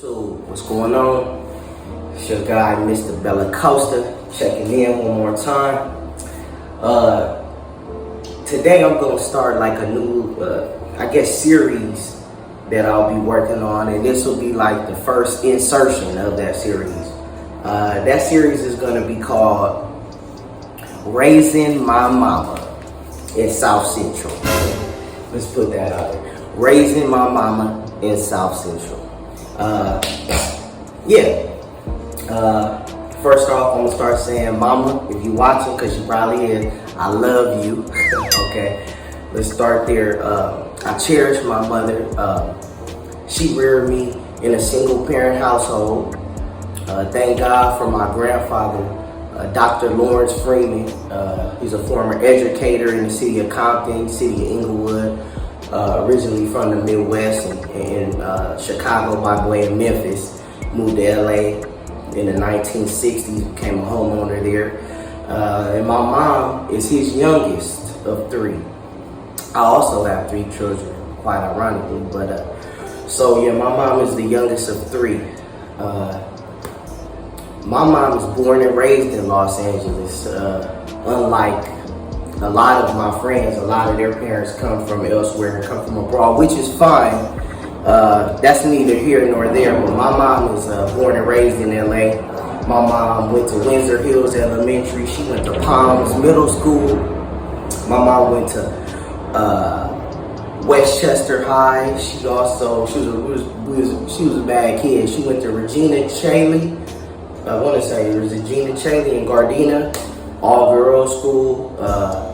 So, what's going on? It's your guy, Mr.Bellicosta, checking in one more time. Today I'm gonna start like a new, series that I'll be working on, and this will be like the first insertion of that series. That series is gonna be called Raising My Mama in South Central. Let's put that out there. Raising My Mama in South Central. First off, I'm gonna start saying, Mama, if you watching, cause you probably is, I love you. Okay, let's start there. I cherish my mother. She reared me in a single parent household. Thank God for my grandfather, Dr. Lawrence Freeman. He's a former educator in the city of Compton, city of Inglewood. Originally from the Midwest and Chicago by way of Memphis. Moved to LA in the 1960s, became a homeowner there. And my mom is his youngest of three. I also have three children, quite ironically, but my mom is the youngest of three. My mom was born and raised in Los Angeles. Unlike a lot of my friends, a lot of their parents come from elsewhere, come from abroad, which is fine. That's neither here nor there, but my mom is born and raised in LA. My mom went to Windsor Hills Elementary. She went to Palms Middle School. My mom went to Westchester High. She was a bad kid. She went to Regina Chaley. I want to say it was Regina Chaley in Gardena. All girls school,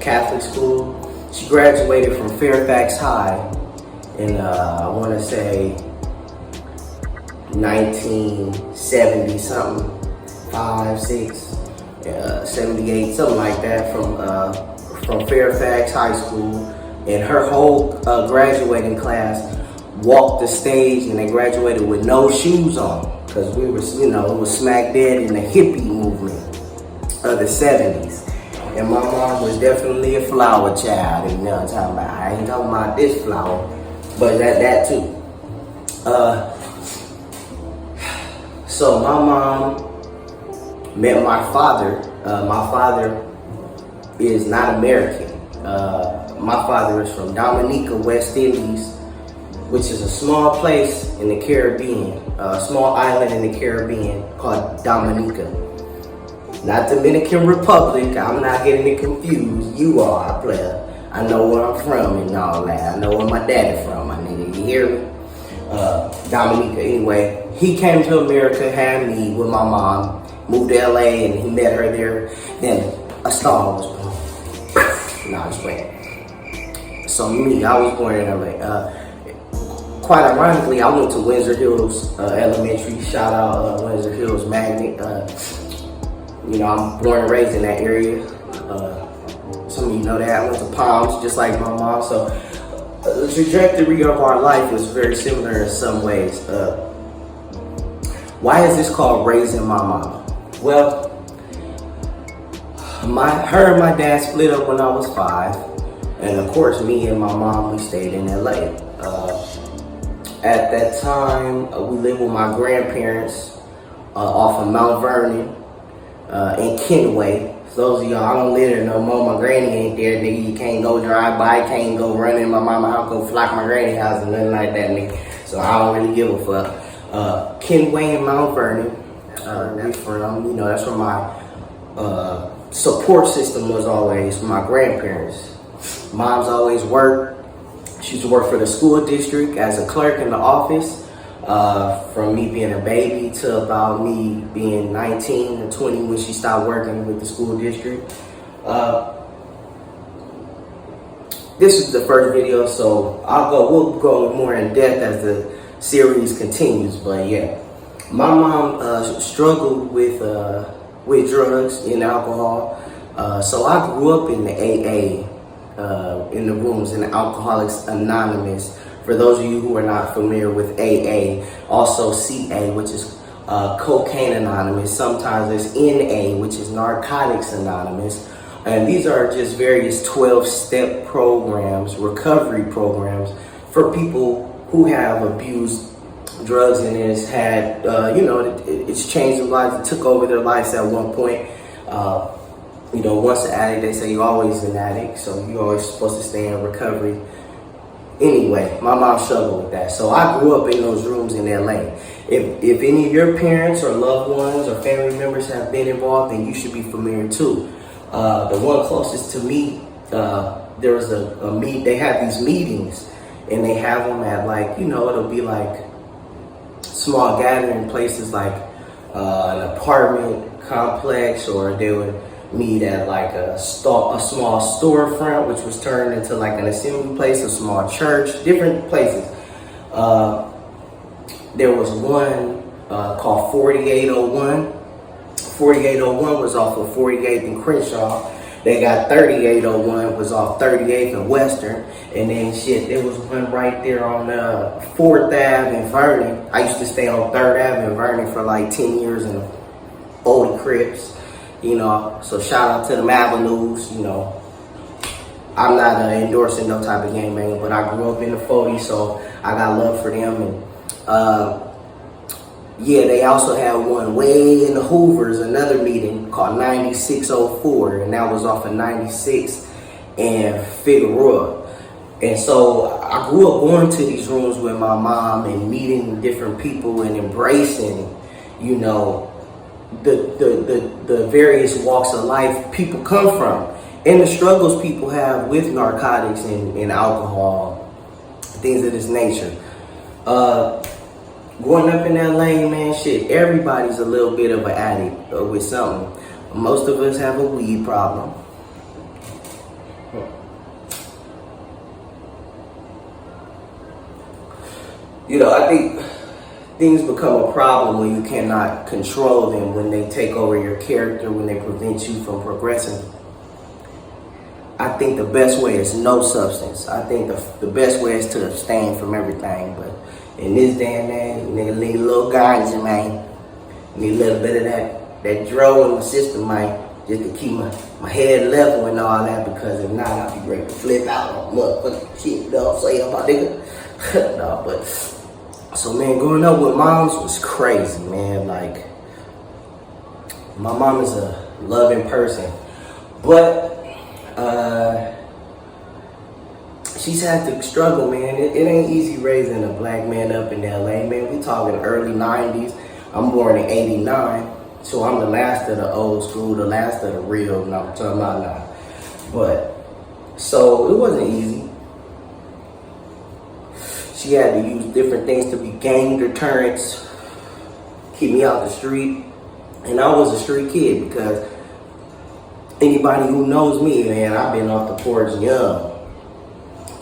Catholic school. She graduated from Fairfax High in, I want to say 1970 something, 5, 6, 78, something like that from Fairfax High School. And her whole graduating class walked the stage and they graduated with no shoes on because we were, it was smack dead in the hippie movement of the 70s. And my mom was definitely a flower child. And you know what I'm talking about? I ain't talking about this flower, but that too. So my mom met my father. My father is not American. My father is from Dominica, West Indies, which is a small place in the Caribbean, a small island in the Caribbean called Dominica. Not Dominican Republic. I'm not getting it confused. You are a player. I know where I'm from and all that. I know where my daddy from, my nigga. You hear me? Dominica. Anyway, he came to America, had me with my mom, moved to LA, and he met her there. Then a star was born. Nah, just wait. So I was born in LA. Quite ironically, I went to Windsor Hills Elementary. Shout out Windsor Hills Magnet. I'm born and raised in that area. Some of you know that. I went to Palms, just like my mom. So the trajectory of our life is very similar in some ways. Why is this called Raising My Mama? Well, her and my dad split up when I was 5. And of course, me and my mom, we stayed in LA. At that time, we lived with my grandparents off of Mount Vernon. In Kenway. For those of y'all, I don't live there no more. My granny ain't there, nigga. You can't go drive by, can't go run in my mama's house, go flock my granny house and nothing like that, nigga. So I don't really give a fuck. Kenway and Mount Vernon. That's where my support system was always for my grandparents. Mom's always worked. She used to work for the school district as a clerk in the office. From me being a baby to about me being 19 or 20 when she stopped working with the school district. This is the first video, so we'll go more in depth as the series continues. But yeah, my mom struggled with drugs and alcohol. So I grew up in the AA, in the rooms in Alcoholics Anonymous. For those of you who are not familiar with AA, also CA, which is Cocaine Anonymous. Sometimes there's NA, which is Narcotics Anonymous. And these are just various 12-step programs, recovery programs for people who have abused drugs, and it's had, it's changed their lives. It took over their lives at one point. Once an addict, they say you're always an addict, so you're always supposed to stay in recovery. Anyway, my mom struggled with that. So I grew up in those rooms in LA. If any of your parents or loved ones or family members have been involved, then you should be familiar too. The one closest to me, there was a meet. They have these meetings, and they have them at it'll be like small gathering places like an apartment complex, or they would meet at like a small storefront, which was turned into like an assembly place, a small church, different places. There was one called 4801. 4801 was off of 48th and Crenshaw. They got 3801 was off 38th and Western. And then there was one right there on 4th Ave in Vernon. I used to stay on 3rd Ave in Vernon for like 10 years in Old Crips. So shout out to them avenues. I'm not endorsing no type of gangbanging, but I grew up in the 40s, so I got love for them. And they also had one way in the Hoovers, another meeting called 9604, and that was off of 96 and Figueroa. And so I grew up going to these rooms with my mom and meeting different people and embracing, the various walks of life people come from, and the struggles people have with narcotics and alcohol, things of this nature. Growing up in LA, man, everybody's a little bit of an addict with something. Most of us have a weed problem. I think things become a problem when you cannot control them, when they take over your character, when they prevent you from progressing. I think the best way is no substance. I think the best way is to abstain from everything. But in this day and age, nigga need a little ganja, man. Need a little bit of that drug in my system, man, just to keep my head level and all that, because if not, I'll be ready to flip out on motherfucking shit, say about nigga. No, but so man, growing up with moms was crazy, man. Like, my mom is a loving person, but she's had to struggle, man. It ain't easy raising a black man up in LA, man. We talking early 90s. I'm born in 89, so I'm the last of the old school, the last of the real, and I'm talking about now. But, so it wasn't easy. She had to use different things to be gang deterrents, keep me out the street. And I was a street kid, because anybody who knows me, man, I've been off the porch young,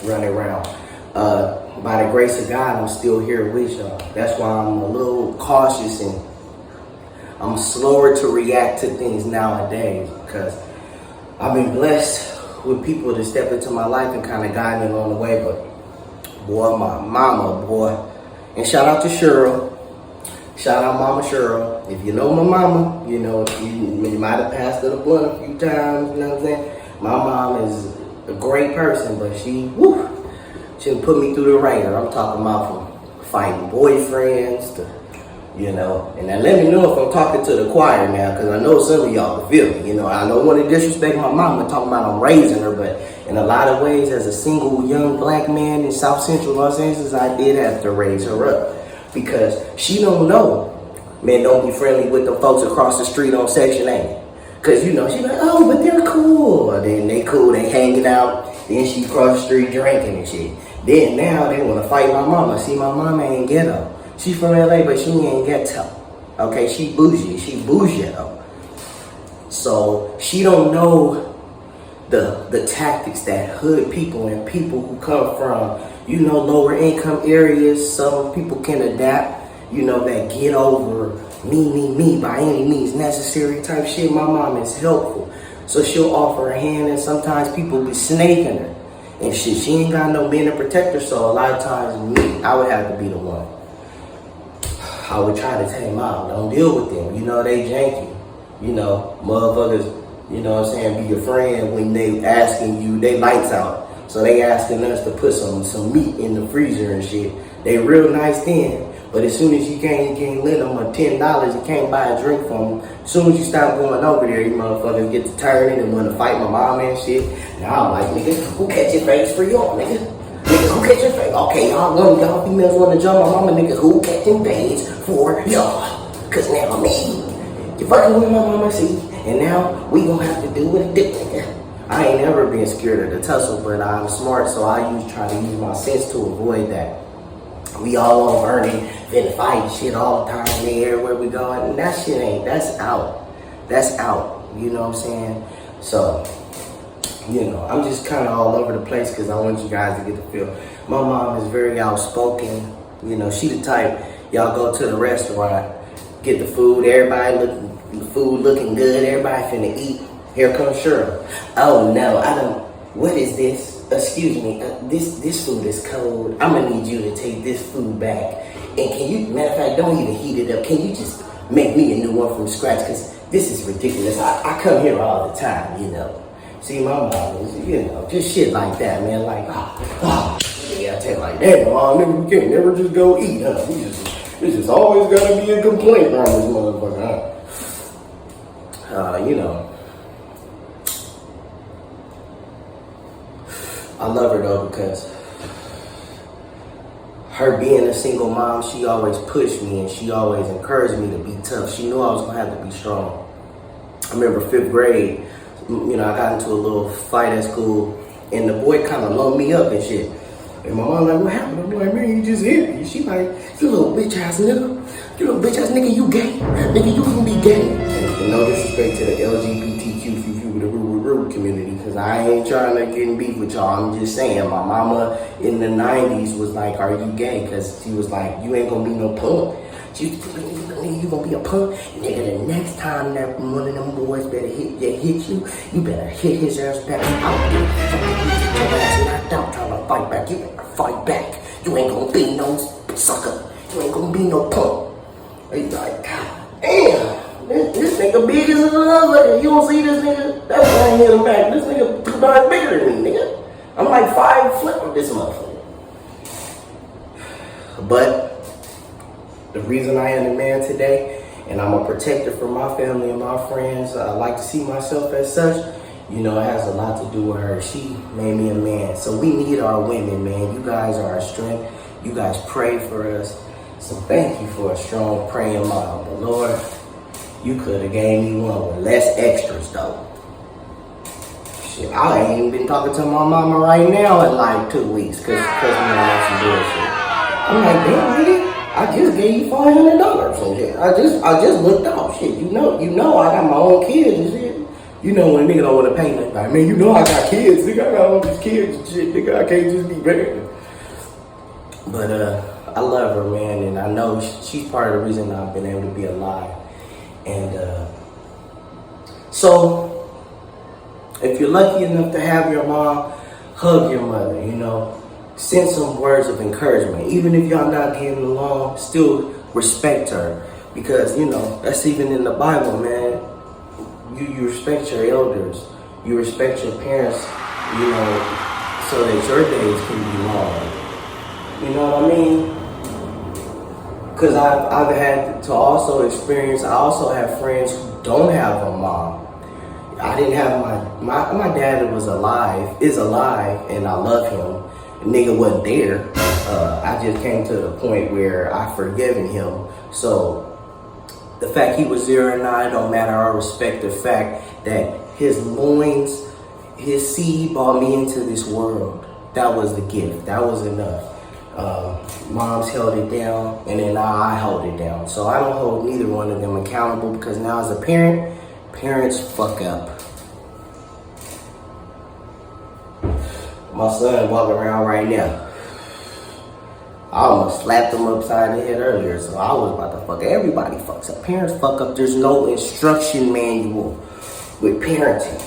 running around. By the grace of God, I'm still here with y'all. That's why I'm a little cautious and I'm slower to react to things nowadays, because I've been blessed with people to step into my life and kind of guide me along the way. But boy, my mama, boy. And shout out to Cheryl. Shout out Mama Cheryl. If you know my mama, you might have passed her the blunt a few times, you know what I'm saying? My mom is a great person, but she didn't put me through the ringer. I'm talking about from fighting boyfriends to, and now let me know if I'm talking to the choir now, because I know some of y'all can feel me. I don't want to disrespect my mama, talking about I'm raising her, but in a lot of ways, as a single young black man in South Central Los Angeles, I did have to raise her up, because she don't know, man, don't be friendly with the folks across the street on Section 8. Because, she's like, oh, but they're cool. Or then they cool, they hanging out. Then she cross the street drinking and shit. Then now they want to fight my mama. See, my mama ain't ghetto. She's from LA, but she ain't ghetto. Okay, she bougie. She bougie. So she don't know the tactics that hood people and people who come from, lower income areas. Some people can adapt, that get over me by any means necessary type shit. My mom is helpful. So she'll offer her hand, and sometimes people be snaking her. And shit, she ain't got no man to protect her, so a lot of times I would have to be the one. I would try to tell them out, don't deal with them. They janky. Motherfuckers, what I'm saying, be your friend when they asking you, they lights out. So they asking us to put some meat in the freezer and shit. They real nice then. But as soon as you can't lend them $10, you can't buy a drink from them. As soon as you stop going over there, you motherfuckers get to turning and want to fight my mom and shit. Now I'm like, nigga, who catch your face for y'all, nigga? Nigga, who catch your face? Okay, y'all females want to jump my mama, nigga, who catching face for y'all? Cause now me, you fucking with my mama, see? And now we gonna have to do what it do, nigga. I ain't never been scared of the tussle, but I'm smart, so I try to use my sense to avoid that. We all on burning, finna fight shit all the time, everywhere we go, and that shit that's out. That's out, you know what I'm saying? So, you know, I'm just kind of all over the place because I want you guys to get the feel. My mom is very outspoken, you know, she the type, y'all go to the restaurant, get the food, looking good, everybody finna eat. Here comes Cheryl. Oh no, what is this? Excuse me, this food is cold. I'm gonna need you to take this food back. And can you, matter of fact, don't even heat it up. Can you just make me a new one from scratch? Because this is ridiculous. I come here all the time, you know. See, my mom is, you know, just shit like that, man. Like, yeah, I tell you like, damn, nigga, we can't never just go eat, huh? This just always gotta be a complaint around this motherfucker, huh? You know. I love her though because her being a single mom, she always pushed me and she always encouraged me to be tough. She knew I was gonna have to be strong. I remember 5th grade, you know, I got into a little fight at school and the boy kind of lumped me up and shit. And my mom like, what happened? I'm like, man, you just hit me. She like, you little bitch ass nigga. You little bitch ass nigga, you gay. Nigga, you gonna be gay. And no disrespect to the LGBTQ community, because I ain't trying to get in beef with y'all. I'm just saying, my mama in the 90s was like, are you gay? Because she was like, you ain't gonna be no punk. You gonna be a punk? Nigga, the next time that one of them boys better hit you, you better hit his ass back. I don't get your ass knocked out trying to fight back. You better fight back. You ain't gonna be no sucker. You ain't gonna be no punk. He's like, God damn. This nigga big as a motherfucker. You don't see this nigga? That's why I ain't hit him back. This nigga 2 times bigger than me, nigga. I'm like 5 flip with this motherfucker. But the reason I am the man today, and I'm a protector for my family and my friends, I like to see myself as such, you know, it has a lot to do with her. She made me a man. So we need our women, man. You guys are our strength. You guys pray for us. So thank you for a strong praying mom. But Lord, you could have gave me one with less extras, though. Shit, I ain't even been talking to my mama right now in like 2 weeks because we on some bullshit. I'm like, damn, nigga, I just gave you $500 and shit. I just looked out. Shit, you know, I got my own kids and shit. You know when a nigga don't want to pay nothing. Like, man, you know I got kids. Nigga, I got all these kids and shit. Nigga, I can't just be bad. But I love her, man, and I know she's part of the reason I've been able to be alive. And so, if you're lucky enough to have your mom, hug your mother, you know. Send some words of encouragement. Even if y'all not getting along, still respect her. Because, you know, that's even in the Bible, man. You respect your elders. You respect your parents, you know, so that your days can be long. You know what I mean? Because I've had to also experience, I also have friends who don't have a mom. I didn't have my dad is alive, and I love him. The nigga wasn't there. I just came to the point where I forgiven him. So the fact he was there and I don't matter. I respect the fact that his loins, his seed brought me into this world. That was the gift. That was enough. Moms held it down, and then now I hold it down. So I don't hold neither one of them accountable because now as a parent, parents fuck up. My son walking around right now. I almost slapped him upside the head earlier, so I was about to fuck. Everybody fucks up. Parents fuck up. There's no instruction manual with parenting.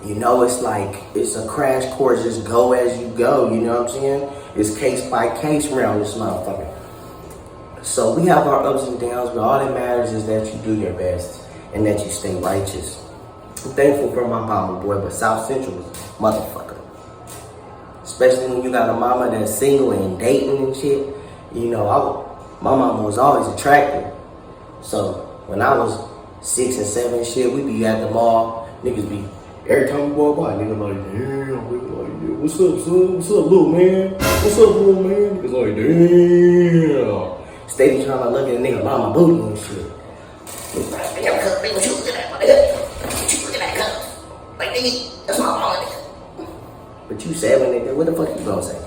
You know, it's like, it's a crash course. Just go as you go, you know what I'm saying? It's case by case around this motherfucker. So we have our ups and downs, but all that matters is that you do your best and that you stay righteous. I'm thankful for my mama, boy, but South Central is a motherfucker. Especially when you got a mama that's single and dating and shit. You know, my mama was always attractive. So when I was 6 and 7 and shit, we be at the mall, niggas be, every time we walk by, niggas like, damn, nigga like, yeah, what's up, son? What's up, little man? What's up, little man? Niggas like, damn. Steady trying to look at a nigga mama booty and shit. Niggas like, damn, cuz, nigga, what you looking at, my nigga? What you looking at, cuz? Like, nigga, that's my mama, nigga. But you 7, nigga, what the fuck you gonna say?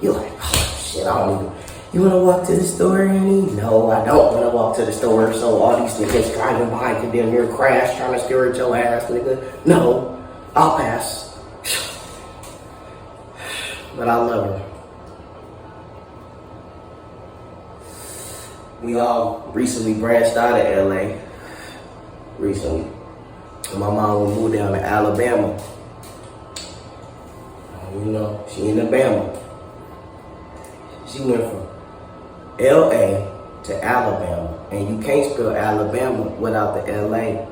You like, oh, shit, I don't even. You wanna walk to the store, Annie? No, I don't wanna walk to the store. So all these niggas driving by could damn near crash trying to stare at your ass, nigga. No, I'll pass. But I love her. We all recently branched out of LA. Recently. My mom moved down to Alabama. You know, she in Alabama. She went from LA to Alabama, and you can't spell Alabama without the LA,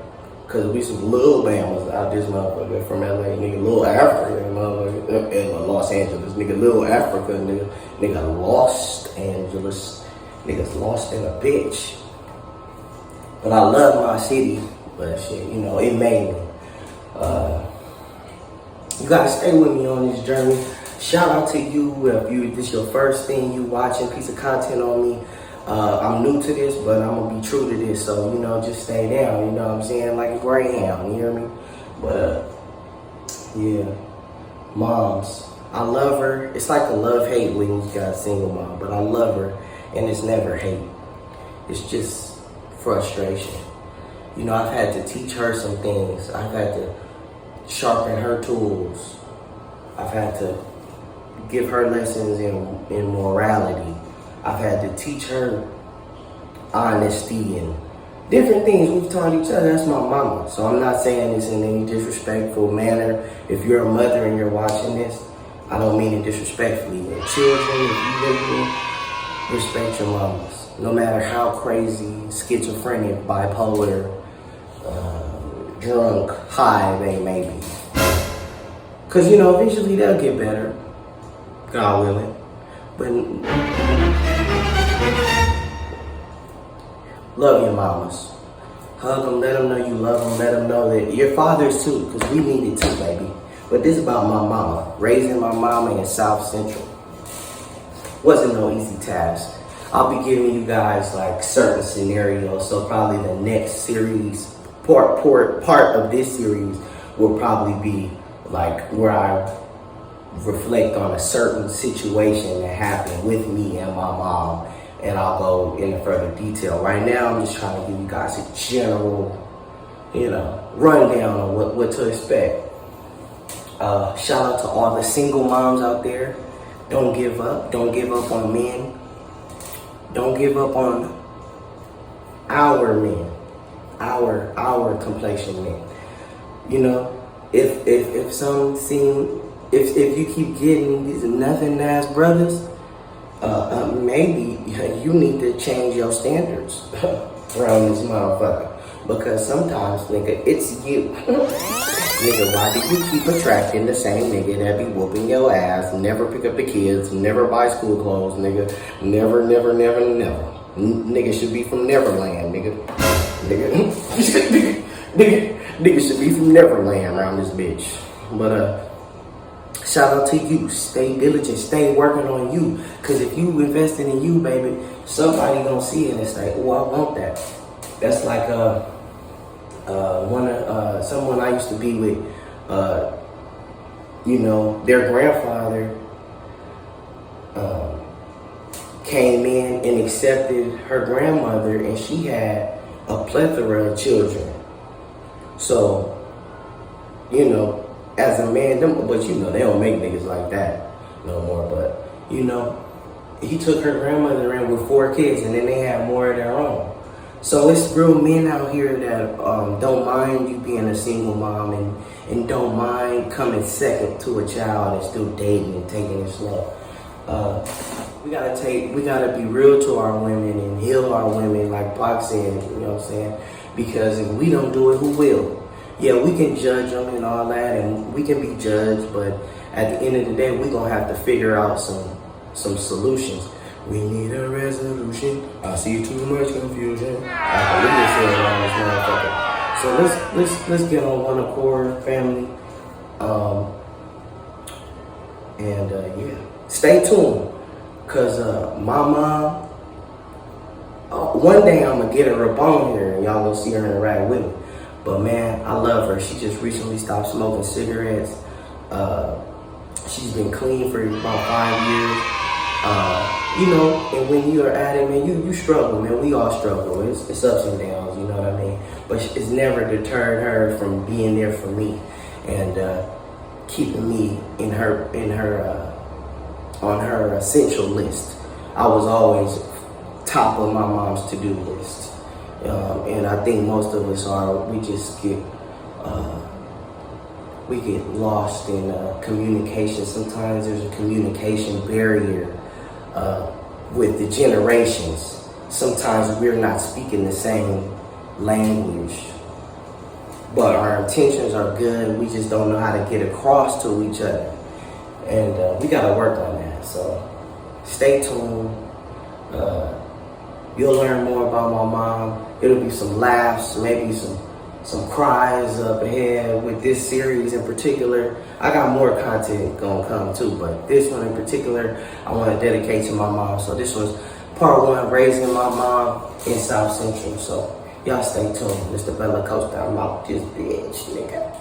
cause we some little Bamas out this motherfucker from LA, nigga, little Africa, motherfucker, in Los Angeles, nigga, little Africa, nigga, Los Angeles, niggas lost in a bitch. But I love my city, but shit, you know, it made me. You gotta stay with me on this journey. Shout out to you if this your first thing you watching, piece of content on me. I'm new to this, but I'm gonna be true to this. So, you know, just stay down, you know what I'm saying? Like a greyhound, you hear me? But, yeah, moms. I love her. It's like a love-hate when you got a single mom, but I love her, and it's never hate. It's just frustration. You know, I've had to teach her some things. I've had to sharpen her tools. I've had to give her lessons in morality. I've had to teach her honesty and different things we've taught each other. That's my mama. So I'm not saying this in any disrespectful manner. If you're a mother and you're watching this, I don't mean it disrespectfully. Your children, if you live with, respect your mamas. No matter how crazy, schizophrenic, bipolar, drunk, high they may be. Because, you know, eventually they'll get better. God willing. But love your mamas. Hug them, let them know you love them, let them know that your fathers too, because we need it too, baby. But this is about my mama. Raising my mama in South Central wasn't no easy task. I'll be giving you guys like certain scenarios, so probably the next series, part of this series will probably be like where I reflect on a certain situation that happened with me and my mom, and I'll go into further detail. Right now, I'm just trying to give you guys a general, you know, rundown on what to expect. Shout out to all the single moms out there. Don't give up. Don't give up on men. Don't give up on our men, our complexion men. You know, if some seem, if you keep getting these nothing nice brothers, maybe you need to change your standards around this motherfucker. Because sometimes, nigga, it's you. Nigga, why do you keep attracting the same nigga that be whooping your ass, never pick up the kids, never buy school clothes, nigga, never. Nigga should be from Neverland, nigga. Nigga should be from Neverland around this bitch. But, shout out to you. Stay diligent. Stay working on you. Because if you invested in you, baby, somebody gonna see it and say, oh, I want that. That's like someone I used to be with, you know, their grandfather came in and accepted her grandmother, and she had a plethora of children. So, you know, as a man, but you know, they don't make niggas like that no more. But, you know, he took her grandmother in with 4 kids, and then they had more of their own. So it's real men out here that don't mind you being a single mom and don't mind coming second to a child and still dating and taking it slow. We gotta be real to our women and heal our women, like Pac said, you know what I'm saying? Because if we don't do it, who will? Yeah, we can judge them and all that, and we can be judged, but at the end of the day, we're gonna have to figure out some solutions. We need a resolution. I see too much confusion. I can really say it on this motherfucker. So let's get on one accord, family. Yeah, stay tuned, cause my mom. One day I'm gonna get her up on here, and y'all gonna see her interact with me. But man, I love her. She just recently stopped smoking cigarettes. She's been clean for about 5 years. And when you're at it, man, you struggle, man. We all struggle. It's ups and downs, you know what I mean? But it's never deterred her from being there for me and keeping me on her essential list. I was always top of my mom's to-do list. And I think most of us are. We just get lost in communication. Sometimes there's a communication barrier with the generations. Sometimes we're not speaking the same language, but our intentions are good. We just don't know how to get across to each other, and we got to work on that. So stay tuned. You'll learn more about my mom. It'll be some laughs, maybe some cries up ahead with this series in particular. I got more content gonna come too, but this one in particular, I want to dedicate to my mom. So this was part 1, raising my mom in South Central. So y'all stay tuned. Mr.Bellicosta, I'm out this bitch, nigga.